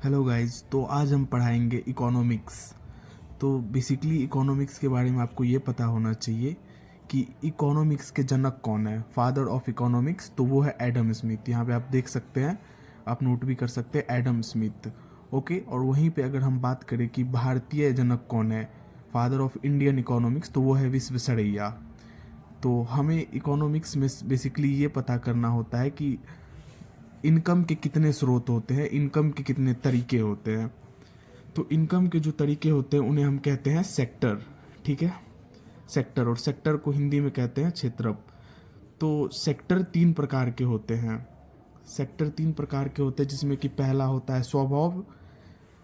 Hello guys, तो आज हम पढ़ाएंगे इकोनॉमिक्स। तो बेसिकली इकोनॉमिक्स के बारे में आपको ये पता होना चाहिए कि इकोनॉमिक्स के जनक कौन है। फादर ऑफ इकोनॉमिक्स तो वो है एडम स्मिथ। यहाँ पे आप देख सकते हैं, आप नोट भी कर सकते हैं, एडम स्मिथ। ओके, और वहीं पे अगर हम बात करें कि भारतीय जनक कौन है, फादर ऑफ इंडियन इकोनॉमिक्स, तो वो है विश्वेश्वरैया। तो हमें इकोनॉमिक्स में बेसिकली ये पता करना होता है कि इनकम के कितने स्रोत होते हैं, इनकम के कितने तरीके होते हैं। तो इनकम के जो तरीके होते हैं उन्हें हम कहते हैं सेक्टर। ठीक है, सेक्टर, और सेक्टर को हिंदी में कहते हैं क्षेत्रफ। तो सेक्टर तीन प्रकार के होते हैं। सेक्टर तीन प्रकार के होते हैं, जिसमें कि पहला होता है स्वभाव,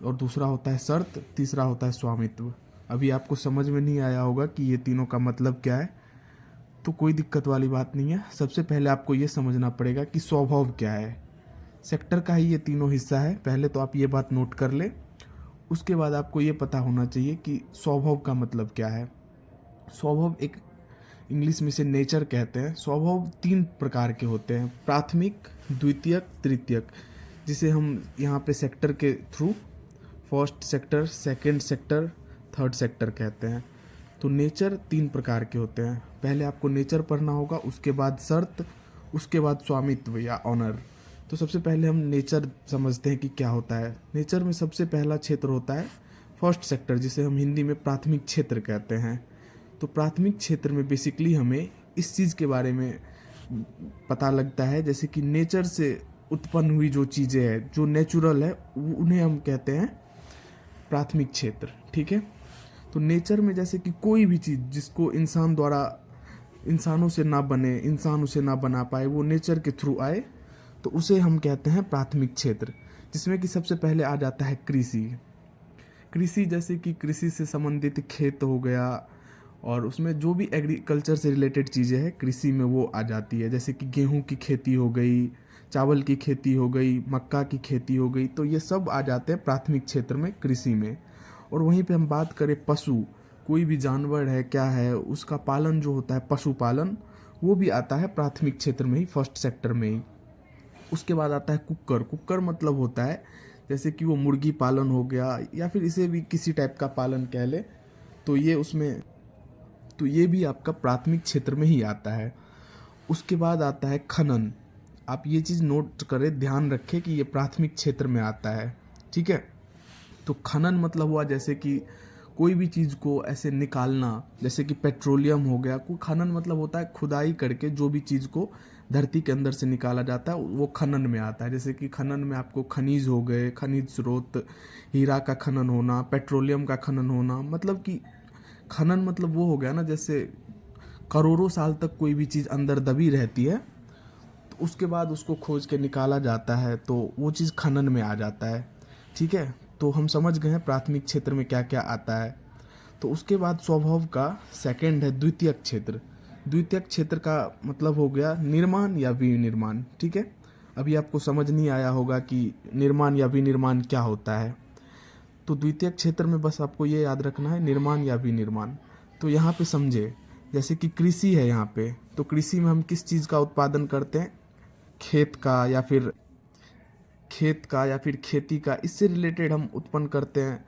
और दूसरा होता है शर्त, तीसरा होता है स्वामित्व। अभी आपको समझ में नहीं आया होगा कि ये तीनों का मतलब क्या है, तो कोई दिक्कत वाली बात नहीं है। सबसे पहले आपको ये समझना पड़ेगा कि स्वभाव क्या है। सेक्टर का ही ये तीनों हिस्सा है, पहले तो आप ये बात नोट कर ले। उसके बाद आपको ये पता होना चाहिए कि स्वभाव का मतलब क्या है। स्वभाव एक इंग्लिश में से नेचर कहते हैं। स्वभाव तीन प्रकार के होते हैं, प्राथमिक, द्वितीयक, तृतीयक, जिसे हम यहाँ पे सेक्टर के through first sector, second sector, third sector कहते हैं। तो नेचर तीन प्रकार के होते हैं। पहले आपको नेचर पढ़ना होगा, उसके बाद शर्त, उसके बाद स्वामित्व या ऑनर। तो सबसे पहले हम नेचर समझते हैं कि क्या होता है। नेचर में सबसे पहला क्षेत्र होता है फर्स्ट सेक्टर, जिसे हम हिंदी में प्राथमिक क्षेत्र कहते हैं। तो प्राथमिक क्षेत्र में बेसिकली हमें इस चीज़ के बारे में पता लगता है, जैसे कि नेचर से उत्पन्न हुई जो चीज़ें हैं, जो नेचुरल है, उन्हें हम कहते हैं प्राथमिक क्षेत्र। ठीक है, तो नेचर में जैसे कि कोई भी चीज़ जिसको इंसान द्वारा, इंसानों से ना बने, इंसान उसे ना बना पाए, वो नेचर के थ्रू आए, तो उसे हम कहते हैं प्राथमिक क्षेत्र। जिसमें कि सबसे पहले आ जाता है कृषि। कृषि जैसे कि कृषि से संबंधित खेत हो गया, और उसमें जो भी एग्रीकल्चर से रिलेटेड चीज़ें हैं कृषि में वो आ जाती है। जैसे कि गेहूं की खेती हो गई, चावल की खेती हो गई, मक्का की खेती हो गई, तो ये सब आ जाते हैं प्राथमिक क्षेत्र में, कृषि में। और वहीं पे हम बात करें पशु, कोई भी जानवर है क्या है, उसका पालन जो होता है पशुपालन, वो भी आता है प्राथमिक क्षेत्र में ही, फर्स्ट सेक्टर में ही। उसके बाद आता है कुक्कर। कुक्कर मतलब होता है जैसे कि वो मुर्गी पालन हो गया, या फिर इसे भी किसी टाइप का पालन कह ले, तो ये उसमें, तो ये भी आपका प्राथमिक क्षेत्र में ही आता है। उसके बाद आता है खनन। आप ये चीज़ नोट करें, ध्यान रखें कि ये प्राथमिक क्षेत्र में आता है। ठीक है, तो खनन मतलब हुआ जैसे कि कोई भी चीज़ को ऐसे निकालना, जैसे कि पेट्रोलियम हो गया। कोई खनन मतलब होता है खुदाई करके जो भी चीज़ को धरती के अंदर से निकाला जाता है, वो खनन में आता है। जैसे कि खनन में आपको खनिज हो गए, खनिज स्रोत, हीरा का खनन होना, पेट्रोलियम का खनन होना। मतलब कि खनन मतलब वो हो गया ना, जैसे करोड़ों साल तक कोई भी चीज़ अंदर दबी रहती है, तो उसके बाद उसको खोज के निकाला जाता है, तो वो चीज़ खनन में आ जाता है। ठीक है, तो हम समझ गए हैं प्राथमिक क्षेत्र में क्या क्या आता है। तो उसके बाद स्वभाव का सेकंड है द्वितीयक क्षेत्र। द्वितीयक क्षेत्र का मतलब हो गया निर्माण या विनिर्माण। ठीक है, अभी आपको समझ नहीं आया होगा कि निर्माण या विनिर्माण क्या होता है। तो द्वितीयक क्षेत्र में बस आपको ये याद रखना है, निर्माण या विनिर्माण। तो यहाँ पे समझे, जैसे कि कृषि है यहाँ पे, तो कृषि में हम किस चीज़ का उत्पादन करते हैं, खेत का, या फिर खेती का, इससे रिलेटेड हम उत्पन्न करते हैं,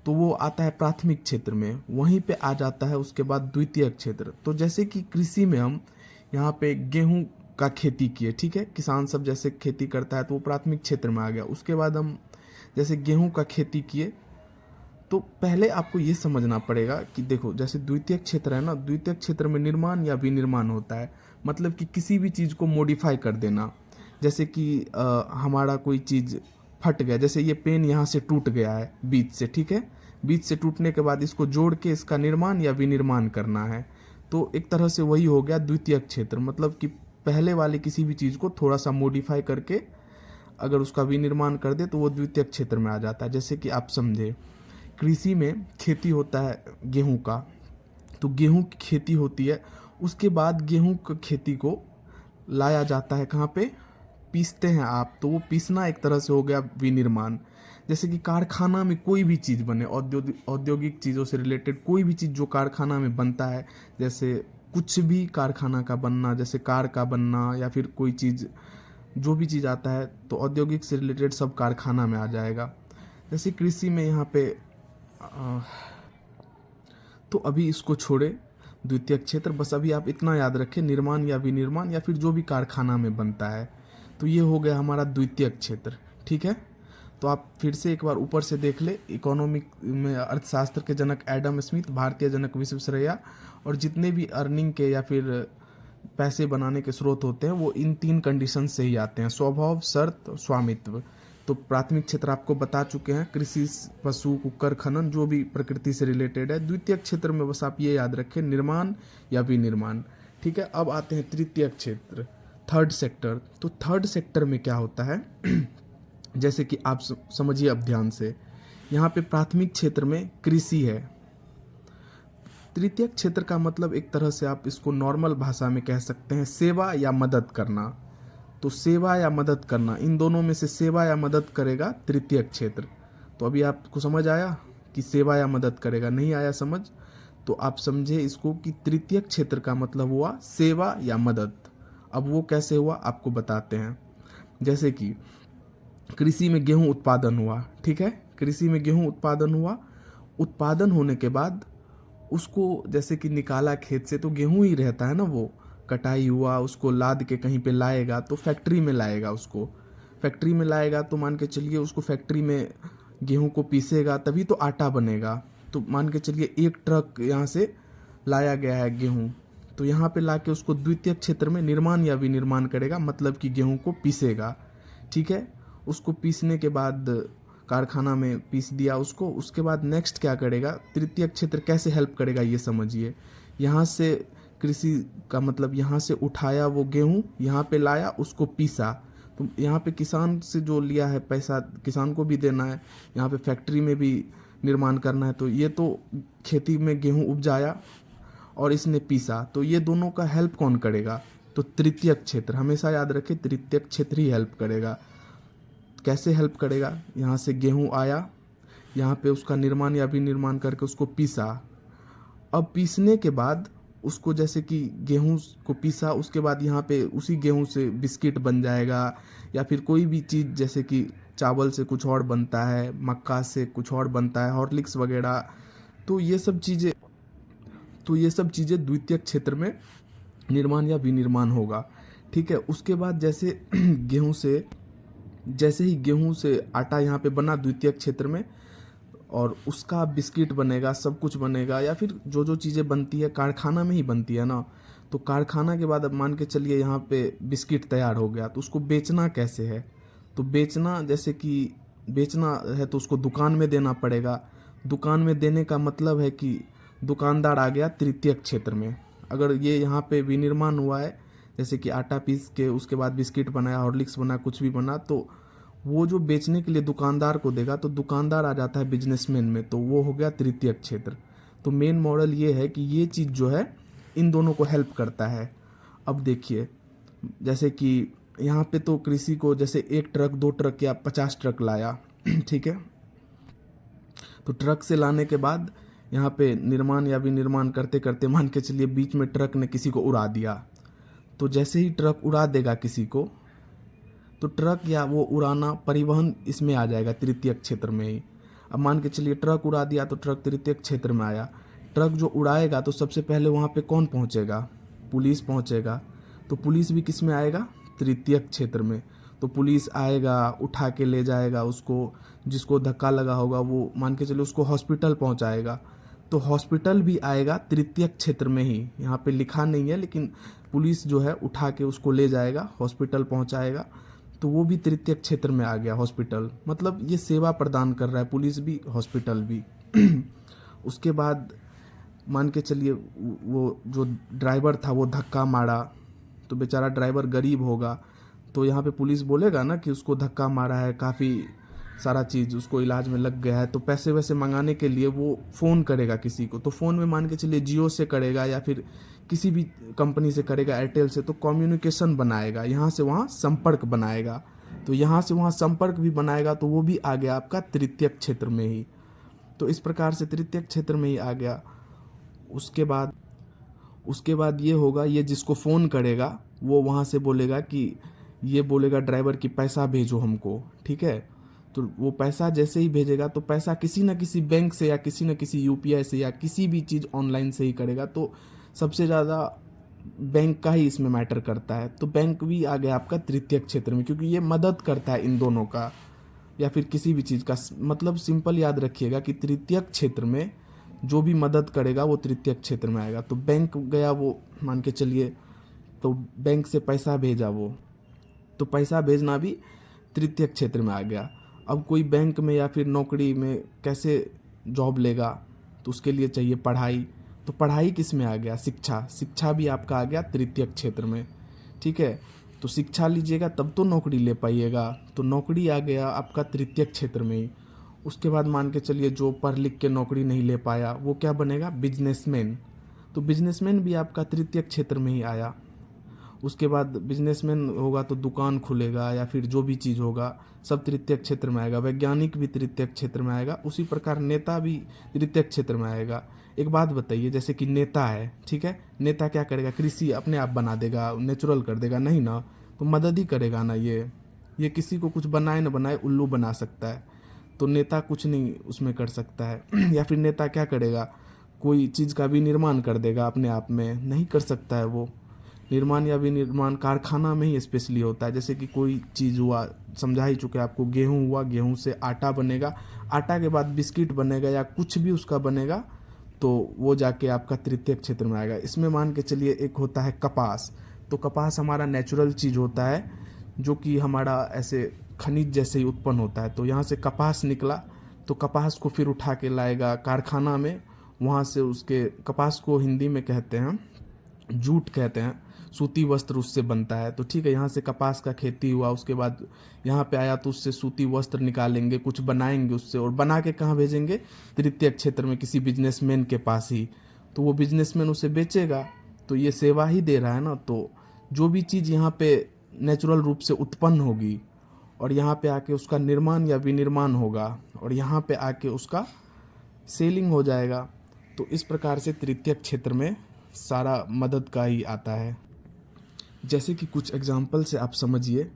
तो वो आता है प्राथमिक क्षेत्र में। वहीं पे आ जाता है उसके बाद द्वितीयक क्षेत्र। तो जैसे कि कृषि में हम यहाँ पे गेहूं का खेती किए, ठीक है, किसान सब जैसे खेती करता है, तो वो प्राथमिक क्षेत्र में आ गया। उसके बाद हम जैसे गेहूं का खेती किए, तो पहले आपको ये समझना पड़ेगा कि देखो, जैसे द्वितीयक क्षेत्र है ना, द्वितीयक क्षेत्र में निर्माण या विनिर्माण होता है। मतलब कि किसी भी चीज़ को मॉडिफाई कर देना। जैसे कि हमारा कोई चीज़ फट गया, जैसे ये पेन यहाँ से टूट गया है बीच से, ठीक है, बीच से टूटने के बाद इसको जोड़ के इसका निर्माण या विनिर्माण करना है। तो एक तरह से वही हो गया द्वितीयक क्षेत्र। मतलब कि पहले वाले किसी भी चीज़ को थोड़ा सा मॉडिफाई करके अगर उसका विनिर्माण कर दे, तो वो द्वितीयक क्षेत्र में आ जाता है। जैसे कि आप समझे, कृषि में खेती होता है गेहूं का, तो गेहूं की खेती होती है। उसके बाद गेहूं की खेती को लाया जाता है कहाँ पे, पीसते हैं आप, तो वो पीसना एक तरह से हो गया विनिर्माण। जैसे कि कारखाना में कोई भी चीज़ बने, औद्योगिक चीज़ों से रिलेटेड कोई भी चीज़ जो कारखाना में बनता है, जैसे कुछ भी कारखाना का बनना, जैसे कार का बनना, या फिर कोई चीज़, जो भी चीज़ आता है, तो औद्योगिक से रिलेटेड सब कारखाना में आ जाएगा। जैसे कृषि में यहाँ पे तो अभी इसको छोड़े द्वितीयक क्षेत्र, बस अभी आप इतना याद रखें, निर्माण या विनिर्माण या फिर जो भी कारखाना में बनता है, तो ये हो गया हमारा द्वितीयक क्षेत्र। ठीक है, तो आप फिर से एक बार ऊपर से देख ले, इकोनॉमिक में अर्थशास्त्र के जनक एडम स्मिथ, भारतीय जनक विश्वेश्वरैया, और जितने भी अर्निंग के या फिर पैसे बनाने के स्रोत होते हैं वो इन 3 कंडीशन से ही आते हैं, स्वभाव, शर्त और स्वामित्व। तो प्राथमिक क्षेत्र आपको बता चुके हैं, कृषि, पशु, कुकर, खनन, जो भी प्रकृति से रिलेटेड है। द्वितीयक क्षेत्र में बस आप ये याद रखें, निर्माण या विनिर्माण। ठीक है, अब आते हैं तृतीयक क्षेत्र, थर्ड सेक्टर। तो थर्ड सेक्टर में क्या होता है जैसे कि आप समझिए अब ध्यान से, यहाँ पे प्राथमिक क्षेत्र में कृषि है। तृतीयक क्षेत्र का मतलब एक तरह से आप इसको नॉर्मल भाषा में कह सकते हैं सेवा या मदद करना। तो सेवा या मदद करना, इन दोनों में से सेवा या मदद करेगा तृतीयक क्षेत्र। तो अभी आपको समझ आया कि सेवा या मदद करेगा? नहीं आया समझ? तो आप समझे इसको कि तृतीयक क्षेत्र का मतलब हुआ सेवा या मदद। अब वो कैसे हुआ आपको बताते हैं। जैसे कि कृषि में गेहूं उत्पादन हुआ, ठीक है, कृषि में गेहूं उत्पादन हुआ, उत्पादन होने के बाद उसको जैसे कि निकाला खेत से, तो गेहूं ही रहता है ना, वो कटाई हुआ, उसको लाद के कहीं पे लाएगा, तो फैक्ट्री में लाएगा, उसको फैक्ट्री में लाएगा, तो मान के चलिए उसको फैक्ट्री में गेहूं को पीसेगा, तभी तो आटा बनेगा। तो मान के चलिए 1 ट्रक यहाँ से लाया गया है गेहूं, तो यहाँ पे लाके उसको द्वितीयक क्षेत्र में निर्माण या विनिर्माण करेगा, मतलब कि गेहूं को पीसेगा। ठीक है, उसको पीसने के बाद कारखाना में पीस दिया उसको, उसके बाद नेक्स्ट क्या करेगा, तृतीयक क्षेत्र कैसे हेल्प करेगा ये समझिए। यहाँ से कृषि का मतलब यहाँ से उठाया वो गेहूं, यहाँ पे लाया, उसको पीसा, तो यहाँ पे किसान से जो लिया है पैसा किसान को भी देना है, यहाँ पे फैक्ट्री में भी निर्माण करना है। तो ये तो खेती में गेहूं उपजाया और इसने पीसा, तो ये दोनों का हेल्प कौन करेगा? तो तृतीयक क्षेत्र। हमेशा याद रखें, तृतीयक क्षेत्र ही हेल्प करेगा। कैसे हेल्प करेगा? यहाँ से गेहूं आया, यहाँ पे उसका निर्माण या विनिर्माण करके उसको पीसा। अब पीसने के बाद उसको जैसे कि गेहूं को पीसा, उसके बाद यहाँ पे उसी गेहूं से बिस्किट बन जाएगा, या फिर कोई भी चीज़ जैसे कि चावल से कुछ और बनता है, मक्का से कुछ और बनता है, हॉर्लिक्स वगैरह। तो ये सब चीज़ें द्वितीयक क्षेत्र में निर्माण या विनिर्माण होगा। ठीक है, उसके बाद जैसे जैसे ही गेहूं से आटा यहाँ पे बना द्वितीयक क्षेत्र में, और उसका बिस्किट बनेगा, सब कुछ बनेगा, या फिर जो जो चीज़ें बनती है कारखाना में ही बनती है ना। तो कारखाना के बाद अब मान के चलिए यहाँ पे बिस्किट तैयार हो गया, तो उसको बेचना कैसे है? तो बेचना, जैसे कि बेचना है तो उसको दुकान में देना पड़ेगा। दुकान में देने का मतलब है कि दुकानदार आ गया तृतीयक क्षेत्र में। अगर ये यहाँ पे विनिर्माण हुआ है, जैसे कि आटा पीस के उसके बाद बिस्किट बनाया, हॉर्लिक्स बना, कुछ भी बना, तो वो जो बेचने के लिए दुकानदार को देगा, तो दुकानदार आ जाता है बिजनेसमैन में, तो वो हो गया तृतीयक क्षेत्र। तो मेन मॉडल ये है कि ये चीज़ जो है इन दोनों को हेल्प करता है। अब देखिए, जैसे कि यहाँ पे तो कृषि को जैसे 1 ट्रक 2 ट्रक या 50 ट्रक लाया ठीक है, तो ट्रक से लाने के बाद यहाँ पे निर्माण या विनिर्माण करते करते मान के चलिए बीच में ट्रक ने किसी को उड़ा दिया। तो जैसे ही ट्रक उड़ा देगा किसी को, तो ट्रक या वो उड़ाना, परिवहन इसमें आ जाएगा तृतीयक क्षेत्र में ही। अब मान के चलिए ट्रक उड़ा दिया, तो ट्रक तृतीयक क्षेत्र में आया। ट्रक जो उड़ाएगा तो सबसे पहले वहाँ पे कौन पहुँचेगा? पुलिस पहुँचेगा। तो पुलिस भी किस में आएगा? तृतीयक क्षेत्र में। तो पुलिस आएगा, उठा के ले जाएगा उसको, जिसको धक्का लगा होगा वो मान के चलिए उसको हॉस्पिटल पहुँचाएगा। तो हॉस्पिटल भी आएगा तृतीयक क्षेत्र में ही, यहाँ पे लिखा नहीं है, लेकिन पुलिस जो है उठा के उसको ले जाएगा, हॉस्पिटल पहुँचाएगा, तो वो भी तृतीयक क्षेत्र में आ गया हॉस्पिटल। मतलब ये सेवा प्रदान कर रहा है, पुलिस भी हॉस्पिटल भी उसके बाद मान के चलिए वो जो ड्राइवर था वो धक्का मारा, तो बेचारा ड्राइवर गरीब होगा, तो यहाँ पे पुलिस बोलेगा ना कि उसको धक्का मारा है, काफ़ी सारा चीज़ उसको इलाज में लग गया है, तो पैसे वैसे मंगाने के लिए वो फ़ोन करेगा किसी को। तो फ़ोन में मान के चलिए जियो से करेगा या फिर किसी भी कंपनी से करेगा, एयरटेल से, तो कम्युनिकेशन बनाएगा, यहाँ से वहाँ संपर्क बनाएगा। तो यहाँ से वहाँ संपर्क भी बनाएगा, तो वो भी आ गया आपका तृतीयक क्षेत्र में ही। तो इस प्रकार से तृतीयक क्षेत्र में ही आ गया। उसके बाद ये होगा, ये जिसको फ़ोन करेगा वो वहाँ से बोलेगा कि ये बोलेगा ड्राइवर कि पैसा भेजो हमको, ठीक है। तो वो पैसा जैसे ही भेजेगा तो पैसा किसी न किसी बैंक से या किसी न किसी यूपीआई से या किसी भी चीज़ ऑनलाइन से ही करेगा। तो सबसे ज़्यादा बैंक का ही इसमें मैटर करता है। तो बैंक भी आ गया आपका तृतीयक क्षेत्र में, क्योंकि ये मदद करता है इन दोनों का या फिर किसी भी चीज़ का। मतलब सिंपल याद रखिएगा कि तृतीयक क्षेत्र में जो भी मदद करेगा वो तृतीयक क्षेत्र में आएगा। तो बैंक गया, वो मान के चलिए, तो बैंक से पैसा भेजा वो, तो पैसा भेजना भी तृतीयक क्षेत्र में आ गया। अब कोई बैंक में या फिर नौकरी में कैसे जॉब लेगा, तो उसके लिए चाहिए पढ़ाई। तो पढ़ाई किस में आ गया? शिक्षा। शिक्षा भी आपका आ गया तृतीयक क्षेत्र में, ठीक है। तो शिक्षा लीजिएगा तब तो नौकरी ले पाइएगा, तो नौकरी आ गया आपका तृतीयक क्षेत्र में ही। उसके बाद मान के चलिए जो पढ़ लिख के नौकरी नहीं ले पाया वो क्या बनेगा? बिजनेसमैन। तो बिजनेसमैन भी आपका तृतीयक क्षेत्र में ही आया। उसके बाद बिजनेसमैन होगा तो दुकान खुलेगा या फिर जो भी चीज़ होगा सब तृतीयक क्षेत्र में आएगा। वैज्ञानिक भी तृतीयक क्षेत्र में आएगा। उसी प्रकार नेता भी तृतीयक क्षेत्र में आएगा। एक बात बताइए, जैसे कि नेता है, ठीक है, नेता क्या करेगा? कृषि अपने आप बना देगा, नेचुरल कर देगा? नहीं ना, तो मदद ही करेगा ना। ये किसी को कुछ बनाए न बनाए उल्लू बना सकता है। तो नेता कुछ नहीं उसमें कर सकता है। या फिर नेता क्या करेगा? कोई चीज़ का विनिर्माण कर देगा अपने आप में? नहीं कर सकता है वो। निर्माण या विनिर्माण कारखाना में ही स्पेशली होता है। जैसे कि कोई चीज़ हुआ, समझा ही चुके आपको, गेहूं हुआ, गेहूं से आटा बनेगा, आटा के बाद बिस्किट बनेगा या कुछ भी उसका बनेगा, तो वो जाके आपका तृतीयक क्षेत्र में आएगा। इसमें मान के चलिए एक होता है कपास। तो कपास हमारा नेचुरल चीज़ होता है जो कि हमारा ऐसे खनिज जैसे ही उत्पन्न होता है। तो यहाँ से कपास निकला, तो कपास को फिर उठा के लाएगा कारखाना में, वहाँ से उसके कपास को हिंदी में कहते हैं जूट कहते हैं, सूती वस्त्र उससे बनता है। तो ठीक है, यहाँ से कपास का खेती हुआ, उसके बाद यहाँ पे आया तो उससे सूती वस्त्र निकालेंगे, कुछ बनाएंगे उससे, और बना के कहाँ भेजेंगे? तृतीयक क्षेत्र में, किसी बिजनेसमैन के पास ही। तो वो बिजनेसमैन उसे बेचेगा, तो ये सेवा ही दे रहा है ना। तो जो भी चीज़ यहाँ पे नेचुरल रूप से उत्पन्न होगी और यहाँ पे आके उसका निर्माण या विनिर्माण होगा और यहाँ पे आके उसका सेलिंग हो जाएगा। तो इस प्रकार से तृतीयक क्षेत्र में सारा मदद का ही आता है। जैसे कि कुछ एग्जाम्पल से आप समझिए,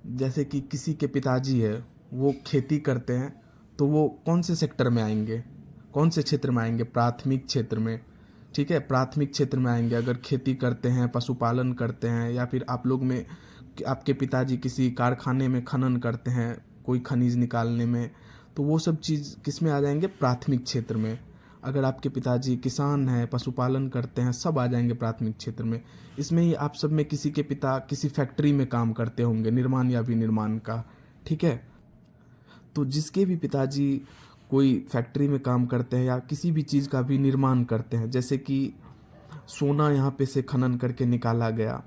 जैसे कि किसी के पिताजी है, वो खेती करते हैं, तो वो कौन से सेक्टर में आएंगे? कौन से क्षेत्र में आएंगे? प्राथमिक क्षेत्र में, ठीक है, प्राथमिक क्षेत्र में आएंगे। अगर खेती करते हैं, पशुपालन करते हैं, या फिर आप लोग में आपके पिताजी किसी कारखाने में खनन करते हैं, कोई खनिज निकालने में, तो वो सब चीज़ किस में आ जाएंगे? प्राथमिक क्षेत्र में। अगर आपके पिताजी किसान हैं, पशुपालन करते हैं, सब आ जाएंगे प्राथमिक क्षेत्र में। इसमें ही आप सब में किसी के पिता किसी फैक्ट्री में काम करते होंगे, निर्माण या विनिर्माण का, ठीक है। तो जिसके भी पिताजी कोई फैक्ट्री में काम करते हैं या किसी भी चीज़ का विनिर्माण करते हैं, जैसे कि सोना यहाँ पे से खनन करके निकाला गया,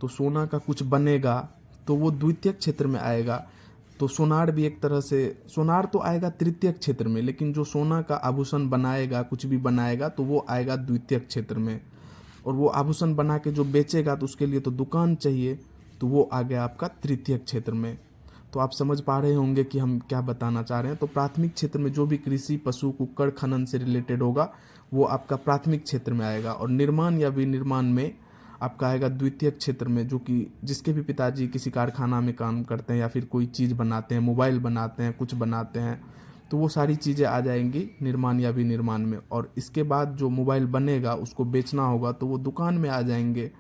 तो सोना का कुछ बनेगा, तो वो द्वितीयक क्षेत्र में आएगा। तो सोनार भी एक तरह से, सोनार तो आएगा तृतीयक क्षेत्र में, लेकिन जो सोना का आभूषण बनाएगा, कुछ भी बनाएगा, तो वो आएगा द्वितीयक क्षेत्र में। और वो आभूषण बना के जो बेचेगा, तो उसके लिए तो दुकान चाहिए, तो वो आ गया आपका तृतीयक क्षेत्र में। तो आप समझ पा रहे होंगे कि हम क्या बताना चाह रहे हैं। तो प्राथमिक क्षेत्र में जो भी कृषि, पशु, कुक्कड़, खनन से रिलेटेड होगा वो आपका प्राथमिक क्षेत्र में आएगा। और निर्माण या विनिर्माण में आपका आएगा द्वितीयक क्षेत्र में, जो कि जिसके भी पिताजी किसी कारखाना में काम करते हैं या फिर कोई चीज़ बनाते हैं, मोबाइल बनाते हैं, कुछ बनाते हैं, तो वो सारी चीज़ें आ जाएंगी निर्माण या विनिर्माण में। और इसके बाद जो मोबाइल बनेगा उसको बेचना होगा, तो वो दुकान में आ जाएंगे।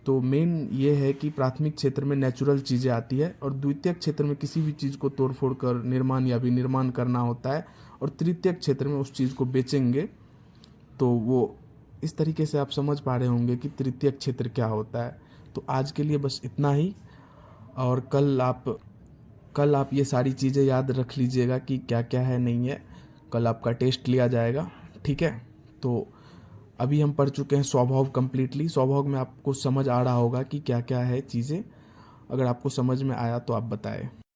तो मेन ये है कि प्राथमिक क्षेत्र में नेचुरल चीज़ें आती है और द्वितीयक क्षेत्र में किसी भी चीज़ को तोड़ फोड़ कर निर्माण या विनिर्माण करना होता है, और तृतीयक क्षेत्र में उस चीज़ को बेचेंगे। तो वो इस तरीके से आप समझ पा रहे होंगे कि तृतीयक क्षेत्र क्या होता है। तो आज के लिए बस इतना ही, और कल आप ये सारी चीज़ें याद रख लीजिएगा कि क्या क्या है, नहीं है। कल आपका टेस्ट लिया जाएगा, ठीक है। तो अभी हम पढ़ चुके हैं स्वभाव कंप्लीटली। स्वभाव में आपको समझ आ रहा होगा कि क्या क्या है चीज़ें। अगर आपको समझ में आया तो आप बताएं।